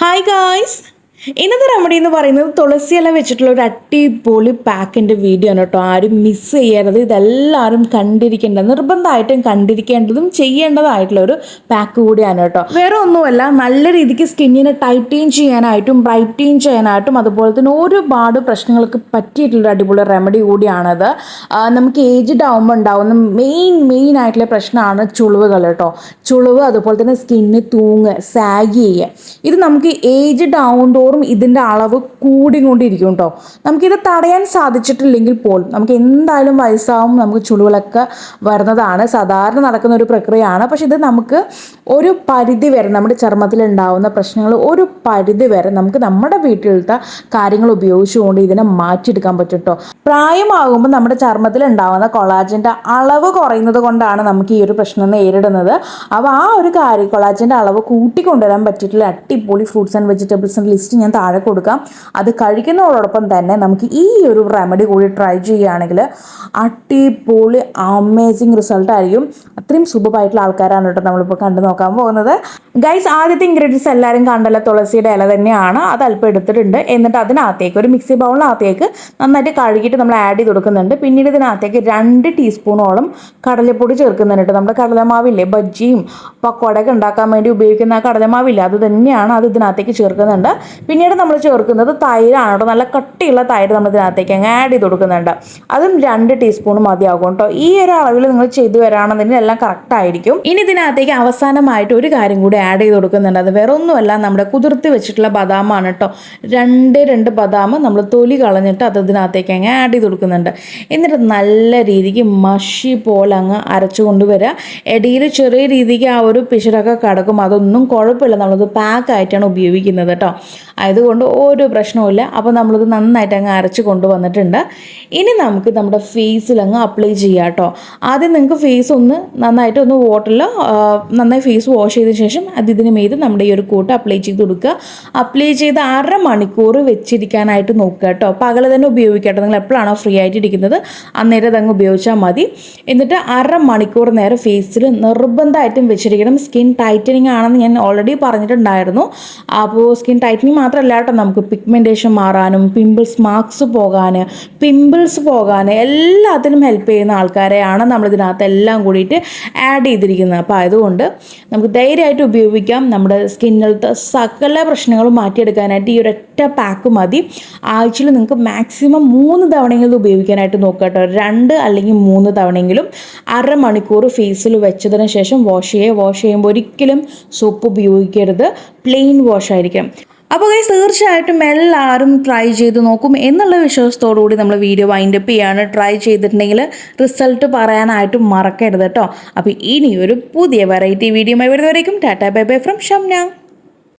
Hi guys! ഇന്നത്തെ remedy എന്ന് പറയുന്നത് തുളസി ഇല വെച്ചിട്ടുള്ള ഒരു അടിപൊളി പാക്കിൻ്റെ വീഡിയോ ആണ് കേട്ടോ. ആരും മിസ് ചെയ്യരുത്. ഇതെല്ലാവരും കണ്ടിരിക്കേണ്ട, നിർബന്ധമായിട്ടും കണ്ടിരിക്കേണ്ടതും ചെയ്യേണ്ടതായിട്ടുള്ള ഒരു പാക്ക് കൂടിയാണ് കേട്ടോ. വേറെ ഒന്നുമല്ല, നല്ല രീതിക്ക് സ്കിന്നിനെ ടൈറ്റെയിൻ ചെയ്യാനായിട്ടും ബ്രൈറ്റെയിൻ ചെയ്യാനായിട്ടും അതുപോലെ തന്നെ ഒരുപാട് പ്രശ്നങ്ങൾക്ക് പറ്റിയിട്ടുള്ള അടിപൊളി റെമഡി കൂടിയാണത്. നമുക്ക് ഏജ്ഡ് ആകുമ്പോൾ ഉണ്ടാകുന്ന മെയിൻ ആയിട്ടുള്ള പ്രശ്നമാണ് ചുളിവുകൾ കേട്ടോ. ചുളിവ്, അതുപോലെ തന്നെ സ്കിന്ന് തൂങ്ങ്, സാഗ് ചെയ്യുക. ഇത് നമുക്ക് ഏജ്ഡ് ആവുമ്പോൾ ഇതിൻ്റെ അളവ് കൂടിക്കൊണ്ടിരിക്കും കേട്ടോ. നമുക്കിത് തടയാൻ സാധിച്ചിട്ടില്ലെങ്കിൽ പോലും നമുക്ക് എന്തായാലും വയസ്സാവും, നമുക്ക് ചുളിവുകളൊക്കെ വരുന്നതാണ്, സാധാരണ നടക്കുന്ന ഒരു പ്രക്രിയയാണ്. പക്ഷെ ഇത് നമുക്ക് ഒരു പരിധി വരെ നമ്മുടെ ചർമ്മത്തിലുണ്ടാവുന്ന പ്രശ്നങ്ങൾ ഒരു പരിധി വരെ നമുക്ക് നമ്മുടെ വീട്ടിലത്തെ കാര്യങ്ങൾ ഉപയോഗിച്ചുകൊണ്ട് ഇതിനെ മാറ്റിയെടുക്കാൻ പറ്റും കേട്ടോ. പ്രായമാകുമ്പോൾ നമ്മുടെ ചർമ്മത്തിൽ ഉണ്ടാവുന്ന കൊളാജൻ്റെ അളവ് കുറയുന്നത് കൊണ്ടാണ് നമുക്ക് ഈ ഒരു പ്രശ്നം നേരിടുന്നത്. അപ്പോൾ ആ ഒരു കാര്യം, കൊളാജൻ്റെ അളവ് കൂട്ടിക്കൊണ്ടുവരാൻ പറ്റിയിട്ടുള്ള അടിപൊളി ഫ്രൂട്ട്സ് ആൻഡ് വെജിറ്റബിൾസിൻ്റെ ലിസ്റ്റ് ഞാൻ താഴെ കൊടുക്കാം. അത് കഴിക്കുന്നതോടൊപ്പം തന്നെ നമുക്ക് ഈ ഒരു റെമഡി കൂടി ട്രൈ ചെയ്യുകയാണെങ്കിൽ അടിപൊളി അമേസിങ് റിസൾട്ട് ആയിരിക്കും. അത്രയും സൂപ്പറായിട്ടുള്ള ആൾക്കാരാണ് കേട്ടോ നമ്മളിപ്പോൾ കണ്ടു നോക്കാൻ പോകുന്നത്. ഗൈസ്, ആദ്യത്തെ ഇൻഗ്രീഡിയൻസ് എല്ലാവരും കണ്ടല്ലോ, തുളസിയുടെ ഇല തന്നെയാണ്. അത് അല്പം എടുത്തിട്ടുണ്ട്. എന്നിട്ട് അതിനകത്തേക്ക് ഒരു മിക്സി ബൗളിനകത്തേക്ക് നന്നായിട്ട് കഴുകിയിട്ട് നമ്മൾ ആഡ് ചെയ്ത് കൊടുക്കുന്നുണ്ട്. പിന്നീട് ഇതിനകത്തേക്ക് 2 ടീസ്പൂണോളം കടലപ്പൊടി ചേർക്കുന്നുണ്ട്. നമ്മുടെ കടലമാവില്ലേ, ബജ്ജിയും പക്കോടയൊക്കെ ഉണ്ടാക്കാൻ വേണ്ടി ഉപയോഗിക്കുന്ന ആ കടലമാവില്ലേ, അത് തന്നെയാണ്. അത് ഇതിനകത്തേക്ക് ചേർക്കുന്നുണ്ട്. പിന്നീട് നമ്മൾ ചേർക്കുന്നത് തൈരാണ് കേട്ടോ. നല്ല കട്ടിയുള്ള തൈര് നമ്മൾ ഇതിനകത്തേക്ക് അങ്ങ് ആഡ് ചെയ്ത് കൊടുക്കുന്നുണ്ട്. അതും 2 ടീസ്പൂൺ മതിയാകും കേട്ടോ. ഈ ഒരു അളവിൽ നിങ്ങൾ ചെയ്തു വരാണെന്നുണ്ടെങ്കിൽ എല്ലാം കറക്റ്റ് ആയിരിക്കും. ഇനി ഇതിനകത്തേക്ക് അവസാനമായിട്ട് ഒരു കാര്യം കൂടി ആഡ് ചെയ്ത് കൊടുക്കുന്നുണ്ട്. അത് വേറെ ഒന്നുമല്ല, നമ്മുടെ കുതിർത്തി വെച്ചിട്ടുള്ള ബദാമാണ് കേട്ടോ. 2 ബദാം നമ്മൾ തൊലി കളഞ്ഞിട്ട് അത് ഇതിനകത്തേക്ക് അങ്ങ് ആഡ് ചെയ്ത് കൊടുക്കുന്നുണ്ട്. എന്നിട്ട് നല്ല രീതിക്ക് മഷി പോലെ അങ്ങ് അരച്ചു കൊണ്ടുവരിക. ഇടയിൽ ചെറിയ രീതിക്ക് ആ ഒരു പിശുരൊക്കെ കിടക്കും, അതൊന്നും കുഴപ്പമില്ല. നമ്മളത് പാക്കായിട്ടാണ് ഉപയോഗിക്കുന്നത് കേട്ടോ. അതുകൊണ്ട് ഒരു പ്രശ്നവുമില്ല. അപ്പോൾ നമ്മളിത് നന്നായിട്ട് അങ്ങ് അരച്ച് കൊണ്ടുവന്നിട്ടുണ്ട്. ഇനി നമുക്ക് നമ്മുടെ ഫേസിൽ അങ്ങ് അപ്ലൈ ചെയ്യാം കേട്ടോ. ആദ്യം നിങ്ങൾക്ക് ഫേസ് ഒന്ന് നന്നായിട്ട് ഒന്ന് വാട്ടറിൽ നന്നായി ഫേസ് വാഷ് ചെയ്തതിന് ശേഷം അത് ഇതിന് മീത് നമ്മുടെ ഈ ഒരു കൂട്ട് അപ്ലൈ ചെയ്ത് കൊടുക്കുക. അപ്ലൈ ചെയ്ത് 1/2 മണിക്കൂർ വെച്ചിരിക്കാനായിട്ട് നോക്കുക കേട്ടോ. പകൽ തന്നെ ഉപയോഗിക്കട്ടോ. നിങ്ങൾ എപ്പോഴാണോ ഫ്രീ ആയിട്ട് ഇരിക്കുന്നത് അന്നേരം അതങ്ങ് ഉപയോഗിച്ചാൽ മതി. എന്നിട്ട് 1/2 മണിക്കൂർ നേരം ഫേസിൽ നിർബന്ധമായിട്ടും വെച്ചിരിക്കണം. സ്കിൻ ടൈറ്റനിങ് ആണെന്ന് ഞാൻ ഓൾറെഡി പറഞ്ഞിട്ടുണ്ടായിരുന്നു. അപ്പോൾ സ്കിൻ ടൈറ്റനിങ് മാത്രമല്ല കേട്ടോ, നമുക്ക് പിഗ്മെൻറ്റേഷൻ മാറാനും പിമ്പിൾസ് മാർക്സ് പോകാൻ എല്ലാത്തിനും ഹെൽപ്പ് ചെയ്യുന്ന ആൾക്കാരെയാണ് നമ്മളിതിനകത്ത് എല്ലാം കൂടിയിട്ട് ആഡ് ചെയ്തിരിക്കുന്നത്. അപ്പോൾ അതുകൊണ്ട് നമുക്ക് ധൈര്യമായിട്ട് ഉപയോഗിക്കാം. നമ്മുടെ സ്കിന്നിലത്തെ സകല പ്രശ്നങ്ങളും മാറ്റിയെടുക്കാനായിട്ട് ഈ ഒരൊറ്റ പാക്ക് മതി. ആഴ്ചയിൽ നിങ്ങൾക്ക് മാക്സിമം 3 തവണയെങ്കിലും ഉപയോഗിക്കാനായിട്ട് നോക്കുക കേട്ടോ. 2 അല്ലെങ്കിൽ 3 തവണയെങ്കിലും 1/2 മണിക്കൂർ ഫേസിൽ വെച്ചതിന് ശേഷം വാഷ് ചെയ്യുമ്പോൾ ഒരിക്കലും സോപ്പ് ഉപയോഗിക്കരുത്. പ്ലെയിൻ വാഷ് ആയിരിക്കണം. അപ്പോൾ ഗൈസ്, തീർച്ചയായിട്ടും എല്ലാവരും ട്രൈ ചെയ്ത് നോക്കും എന്നുള്ള വിശ്വാസത്തോടു കൂടി നമ്മൾ വീഡിയോ വൈൻഡപ്പ് ചെയ്യാണ്. ട്രൈ ചെയ്തിട്ടുണ്ടെങ്കിൽ റിസൾട്ട് പറയാനായിട്ട് മറക്കരുത് കേട്ടോ. അപ്പോൾ ഇനി ഒരു പുതിയ വെറൈറ്റി വീഡിയോയുമായി വരുന്നവരേക്കും tata bye bye from Shamna.